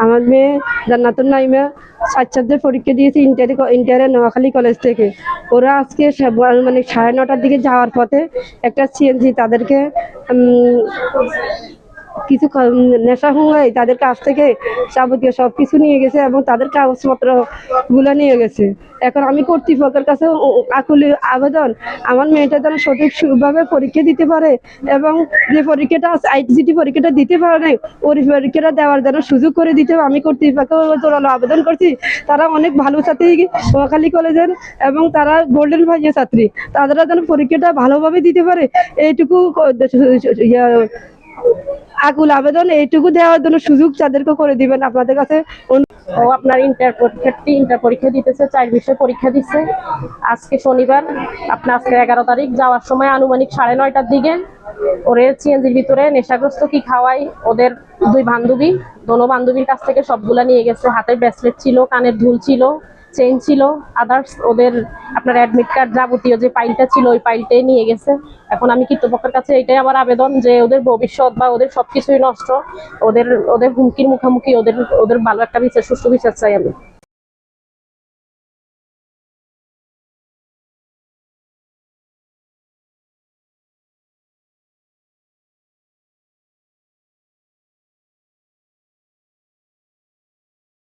আমার মেয়ে জান্নাতুন নাইমা বাচ্চাদের পরীক্ষা দিয়েছে ইন্টারে নোয়াখালী কলেজ থেকে। ওরা আজকে মানে 9:30টার দিকে যাওয়ার পথে একটা সিএনজি তাদেরকে কিছু নেশা হুঙ্গাই তাদের কাছ থেকে যাবতীয় সবকিছু নিয়ে গেছে এবং তাদের কাগজপত্র গুলো নিয়ে গেছে। এখন আমি কর্তৃপক্ষের কাছে আকুলি আবেদন, আমার মেয়েটা যেন সঠিকভাবে পরীক্ষা দিতে পারে এবং যে পরীক্ষাটা আইটিসিটি পরীক্ষাটা দিতে পারে না ওই পরীক্ষাটা দেওয়ার জন্য সুযোগ করে দিতে হবে। আমি কর্তৃপক্ষকে জোরালো আবেদন করছি। তারা অনেক ভালো ছাত্রী নোয়াখালী কলেজের এবং তারা গোল্ডেন ভাইয়ের ছাত্রী, তারা যেন পরীক্ষাটা ভালোভাবে দিতে পারে এইটুকু আকুল আবেদন, এইটুকু দেওয়ার জন্য সুযোগ তাদেরকে করে দিবেন আপনাদের কাছে। ও আপনার ইন্টার পরীক্ষা দিতেছে, 4 বিষয় পরীক্ষা দিচ্ছে। আজকে শনিবার, আপনার আজকে 11 তারিখ, যাওয়ার সময় আনুমানিক 9:30টার দিকে ওরে সিএনজির ভিতরে নেশাগ্রস্ত কি খাওয়াই ওদের 2 বান্ধবী, দোনো বান্ধবীর কাছ থেকে সবগুলা নিয়ে গেছে। হাতের ব্রেসলেট ছিল, কানের দুল ছিল, চেইন ছিল, আদার্স ওদের আপনার অ্যাডমিট কার্ড যাবতীয় যে ফাইলটা ছিল ওই ফাইলটাই নিয়ে গেছে। এখন আমি কর্তৃপক্ষের কাছে এটাই আমার আবেদন যে ওদের ভবিষ্যৎ বা ওদের সবকিছুই নষ্ট, ওদের হুমকির মুখোমুখি, ওদের ভালো একটা বিচার, সুষ্ঠু বিচার চাই আমি।